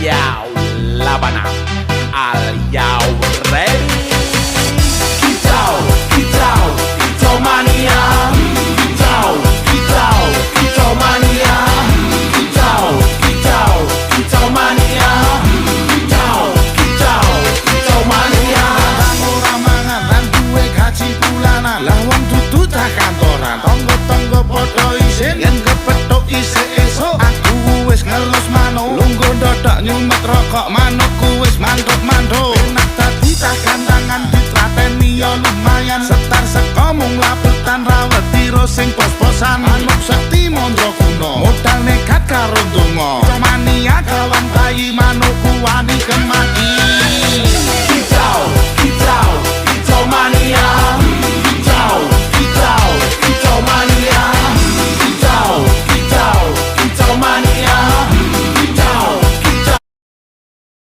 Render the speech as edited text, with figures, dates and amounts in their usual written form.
Yo, Labana, are you ready? Kicau, kicau, kicau mania. Kicau, kicau, kicau mania. Kicau, kicau, kicau mania. Kicau, kicau, kicau mania. Ora mangan lan duwe gaji bulanan, lah wong dudu tak kantoran. Tonggo-tonggo padha isin yen kepethuk isih esuk. Aku wis ngelus manuk, lungguh ndodok nyumet rokok manukku wis mantuk-mantuk. Enak dadi tak gantangan ditrateni ya lumayan. Setar seko mung laputan rawet tiro sing pos-posan. Manuk sekti mondro kuno, modal nekat karo donga. Mania kawan bayi